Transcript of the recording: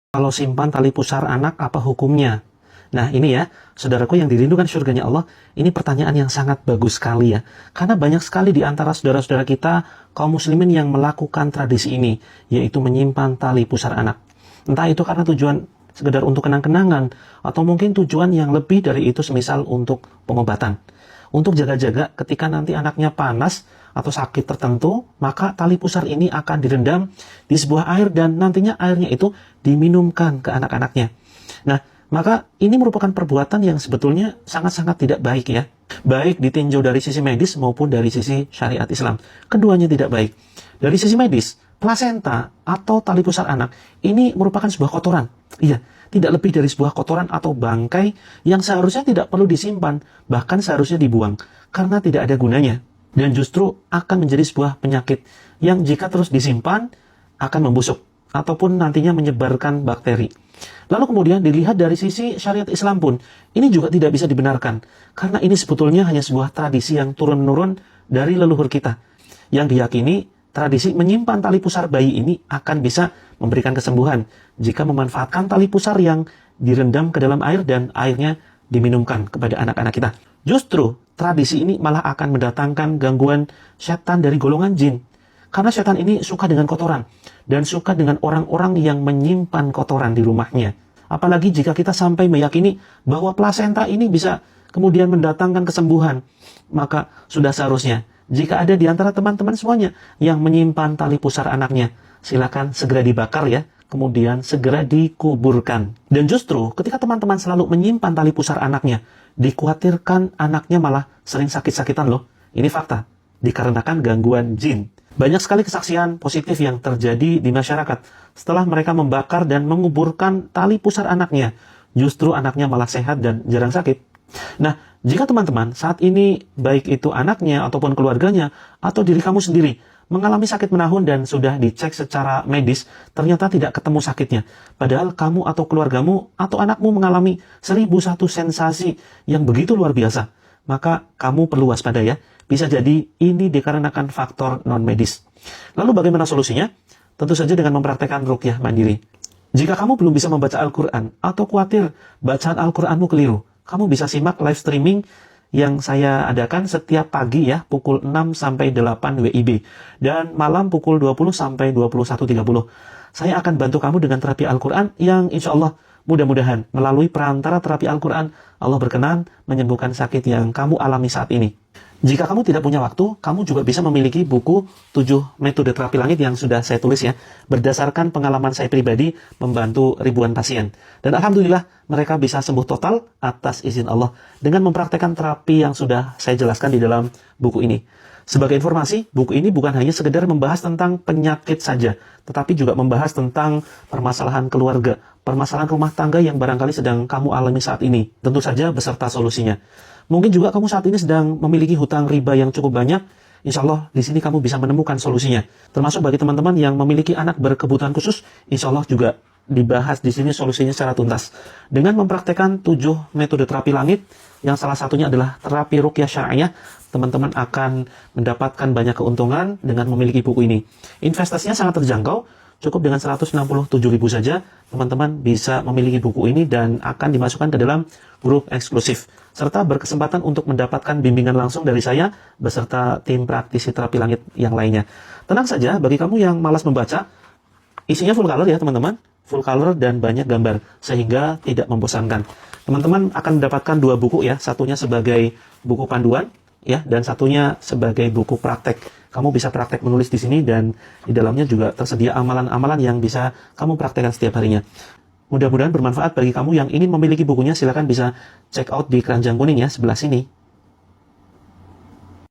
Kalau simpan tali pusar anak, apa hukumnya? Nah ini ya, saudaraku yang dirindukan surganya Allah, ini pertanyaan yang sangat bagus sekali ya. Karena banyak sekali di antara saudara-saudara kita, kaum muslimin yang melakukan tradisi ini, yaitu menyimpan tali pusar anak. Entah itu karena tujuan sekedar untuk kenang-kenangan, atau mungkin tujuan yang lebih dari itu semisal untuk pengobatan. Untuk jaga-jaga ketika nanti anaknya panas atau sakit tertentu, maka tali pusar ini akan direndam di sebuah air dan nantinya airnya itu diminumkan ke anak-anaknya. Nah, maka ini merupakan perbuatan yang sebetulnya sangat-sangat tidak baik ya. Baik ditinjau dari sisi medis maupun dari sisi syariat Islam. Keduanya tidak baik. Dari sisi medis, plasenta atau tali pusar anak ini merupakan sebuah kotoran. Iya, tidak lebih dari sebuah kotoran atau bangkai yang seharusnya tidak perlu disimpan, bahkan seharusnya dibuang, karena tidak ada gunanya. Dan justru akan menjadi sebuah penyakit yang jika terus disimpan akan membusuk, ataupun nantinya menyebarkan bakteri. Lalu kemudian dilihat dari sisi syariat Islam pun, ini juga tidak bisa dibenarkan, karena ini sebetulnya hanya sebuah tradisi yang turun-menurun dari leluhur kita, yang diyakini tradisi menyimpan tali pusar bayi ini akan bisa memberikan kesembuhan jika memanfaatkan tali pusar yang direndam ke dalam air dan airnya diminumkan kepada anak-anak kita. Justru tradisi ini malah akan mendatangkan gangguan setan dari golongan jin. Karena setan ini suka dengan kotoran dan suka dengan orang-orang yang menyimpan kotoran di rumahnya. Apalagi jika kita sampai meyakini bahwa plasenta ini bisa kemudian mendatangkan kesembuhan, maka sudah seharusnya jika ada di antara teman-teman semuanya yang menyimpan tali pusar anaknya, silakan segera dibakar ya, kemudian segera dikuburkan. Dan justru ketika teman-teman selalu menyimpan tali pusar anaknya, dikhawatirkan anaknya malah sering sakit-sakitan loh. Ini fakta, dikarenakan gangguan jin. Banyak sekali kesaksian positif yang terjadi di masyarakat setelah mereka membakar dan menguburkan tali pusar anaknya. Justru anaknya malah sehat dan jarang sakit. Nah, jika teman-teman saat ini, baik itu anaknya ataupun keluarganya, atau diri kamu sendiri, mengalami sakit menahun dan sudah dicek secara medis, ternyata tidak ketemu sakitnya. Padahal kamu atau keluargamu atau anakmu mengalami 1001 sensasi yang begitu luar biasa. Maka kamu perlu waspada ya. Bisa jadi ini dikarenakan faktor non-medis. Lalu bagaimana solusinya? Tentu saja dengan mempraktekkan ruqyah mandiri. Jika kamu belum bisa membaca Al-Quran atau khawatir bacaan Al-Quranmu keliru, kamu bisa simak live streaming yang saya adakan setiap pagi ya, pukul 6 sampai 8 WIB. Dan malam pukul 20 sampai 21.30. Saya akan bantu kamu dengan terapi Al-Quran yang insya Allah mudah-mudahan melalui perantara terapi Al-Quran, Allah berkenan menyembuhkan sakit yang kamu alami saat ini. Jika kamu tidak punya waktu, kamu juga bisa memiliki buku 7 metode terapi langit yang sudah saya tulis ya, berdasarkan pengalaman saya pribadi membantu ribuan pasien. Dan alhamdulillah mereka bisa sembuh total atas izin Allah dengan mempraktekkan terapi yang sudah saya jelaskan di dalam buku ini. Sebagai informasi, buku ini bukan hanya sekedar membahas tentang penyakit saja, tetapi juga membahas tentang permasalahan keluarga, permasalahan rumah tangga yang barangkali sedang kamu alami saat ini, tentu saja beserta solusinya. Mungkin juga kamu saat ini sedang memiliki hutang riba yang cukup banyak. Insya Allah di sini kamu bisa menemukan solusinya. Termasuk bagi teman-teman yang memiliki anak berkebutuhan khusus, insya Allah juga dibahas di sini solusinya secara tuntas. Dengan mempraktekkan 7 metode terapi langit, yang salah satunya adalah terapi ruqyah syar'iyah, teman-teman akan mendapatkan banyak keuntungan dengan memiliki buku ini. Investasinya sangat terjangkau. Cukup dengan 167.000 saja, teman-teman bisa memiliki buku ini dan akan dimasukkan ke dalam grup eksklusif. Serta berkesempatan untuk mendapatkan bimbingan langsung dari saya, beserta tim praktisi terapi langit yang lainnya. Tenang saja, bagi kamu yang malas membaca, isinya full color ya teman-teman. Full color dan banyak gambar, sehingga tidak membosankan. Teman-teman akan mendapatkan 2 buku ya, satunya sebagai buku panduan, ya, dan satunya sebagai buku praktek. Kamu bisa praktek menulis di sini dan di dalamnya juga tersedia amalan-amalan yang bisa kamu praktekkan setiap harinya. Mudah-mudahan bermanfaat bagi kamu yang ingin memiliki bukunya. Silakan bisa check out di keranjang kuning ya, sebelah sini.